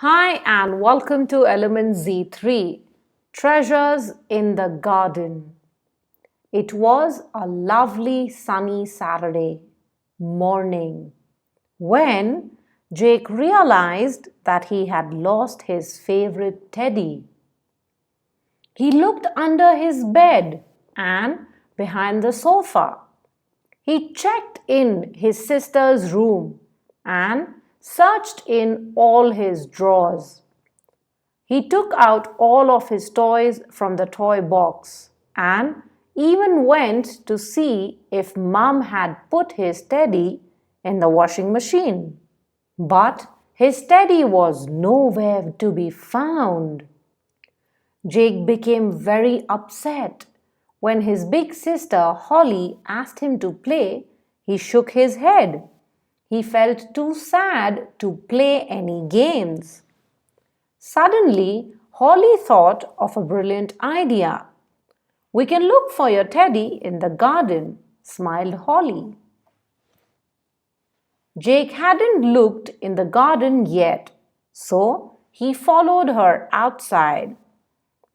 Hi and welcome to Element Z3 Treasures in the Garden. It was a lovely sunny Saturday morning when Jake realized that he had lost his favorite teddy. He looked under his bed and behind the sofa. He checked in his sister's room and searched in all his drawers. He took out all of his toys from the toy box and even went to see if Mum had put his teddy in the washing machine. But his teddy was nowhere to be found. Jake became very upset. When his big sister Holly asked him to play, he shook his head. He felt too sad to play any games. Suddenly, Holly thought of a brilliant idea. "We can look for your teddy in the garden," smiled Holly. Jake hadn't looked in the garden yet, so he followed her outside.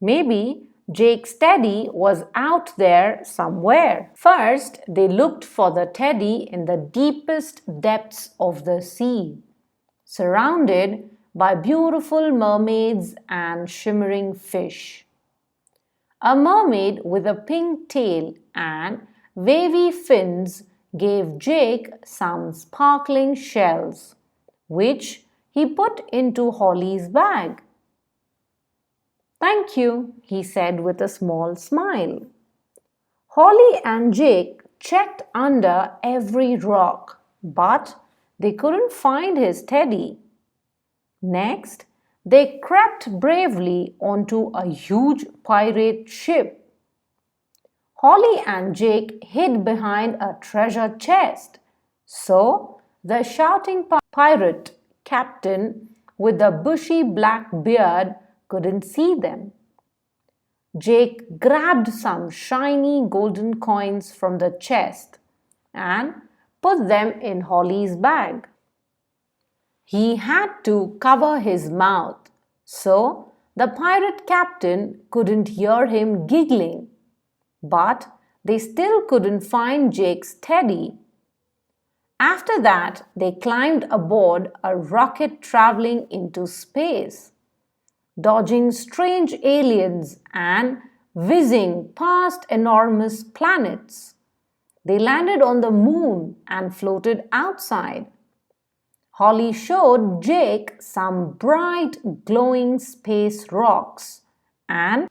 Maybe Jake's teddy was out there somewhere. First, they looked for the teddy in the deepest depths of the sea, surrounded by beautiful mermaids and shimmering fish. A mermaid with a pink tail and wavy fins gave Jake some sparkling shells, which he put into Holly's bag. "Thank you," he said with a small smile. Holly and Jake checked under every rock, but they couldn't find his teddy. Next, they crept bravely onto a huge pirate ship. Holly and Jake hid behind a treasure chest, so the shouting pirate captain with the bushy black beard couldn't see them. Jake grabbed some shiny golden coins from the chest and put them in Holly's bag. He had to cover his mouth so the pirate captain couldn't hear him giggling, but they still couldn't find Jake's teddy. After that, they climbed aboard a rocket traveling into space, dodging strange aliens and whizzing past enormous planets. They landed on the moon and floated outside. Holly showed Jake some bright, glowing space rocks and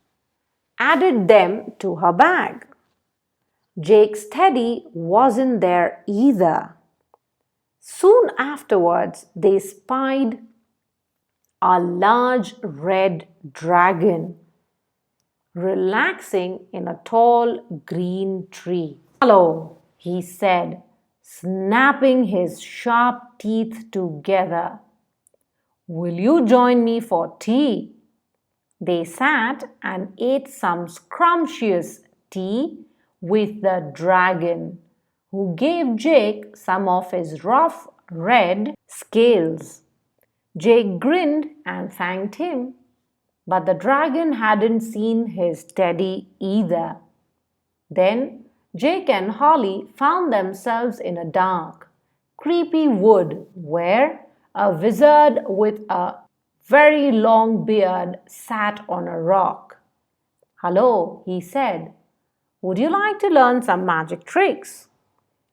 added them to her bag. Jake's teddy wasn't there either. Soon afterwards, they spied a large red dragon relaxing in a tall green tree. "Hello," he said, snapping his sharp teeth together. "Will you join me for tea?" They sat and ate some scrumptious tea with the dragon, who gave Jake some of his rough red scales. Jake grinned and thanked him, but the dragon hadn't seen his teddy either. Then Jake and Holly found themselves in a dark, creepy wood where a wizard with a very long beard sat on a rock. "Hello," he said. "Would you like to learn some magic tricks?"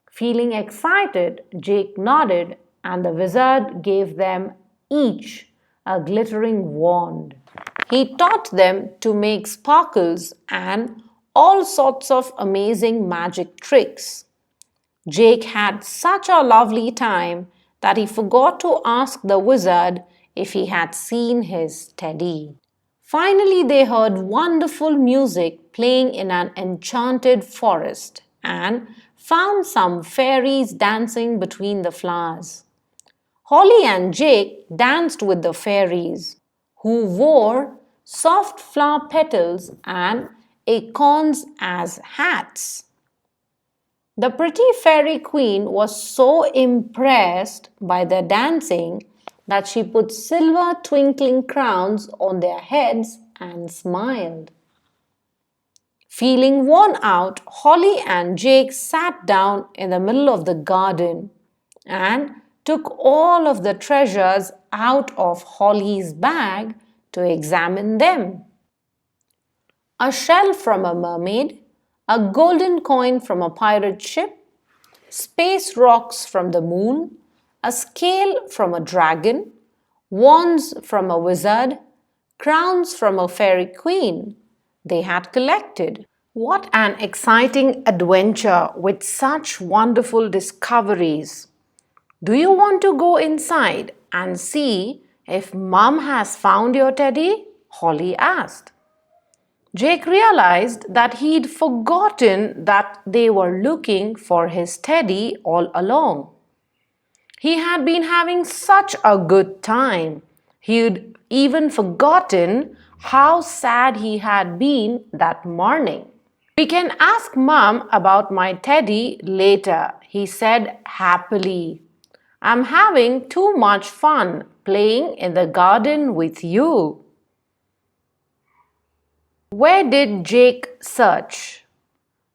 Feeling excited, Jake nodded and the wizard gave them each a glittering wand. He taught them to make sparkles and all sorts of amazing magic tricks. Jake had such a lovely time that he forgot to ask the wizard if he had seen his teddy. Finally, they heard wonderful music playing in an enchanted forest and found some fairies dancing between the flowers. Holly and Jake danced with the fairies, who wore soft flower petals and acorns as hats. The pretty fairy queen was so impressed by their dancing that she put silver twinkling crowns on their heads and smiled. Feeling worn out, Holly and Jake sat down in the middle of the garden and took all of the treasures out of Holly's bag to examine them. A shell from a mermaid, a golden coin from a pirate ship, space rocks from the moon, a scale from a dragon, wands from a wizard, crowns from a fairy queen they had collected. What an exciting adventure with such wonderful discoveries! Do you want to go inside and see if Mum has found your teddy? Holly asked. Jake realized that he'd forgotten that they were looking for his teddy all along. He had been having such a good time. He'd even forgotten how sad he had been that morning. We can ask Mum about my teddy later, he said happily. I'm having too much fun playing in the garden with you. Where did Jake search?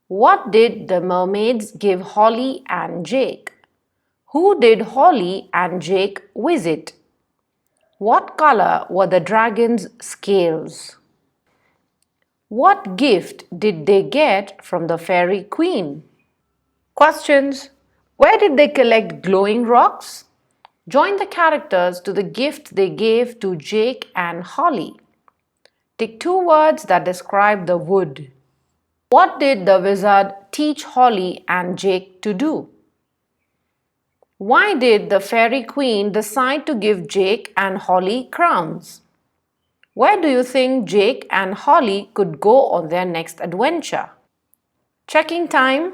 What did the mermaids give Holly and Jake? Who did Holly and Jake visit? What color were the dragon's scales? What gift did they get from the fairy queen? Questions. Where did they collect glowing rocks? Join the characters to the gift they gave to Jake and Holly. Take two words that describe the wood. What did the wizard teach Holly and Jake to do? Why did the fairy queen decide to give Jake and Holly crowns? Where do you think Jake and Holly could go on their next adventure? Checking time.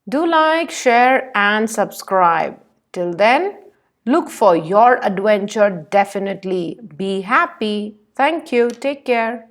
Do like, share and subscribe. Till then, look for your adventure definitely. Be happy. Thank you. Take care.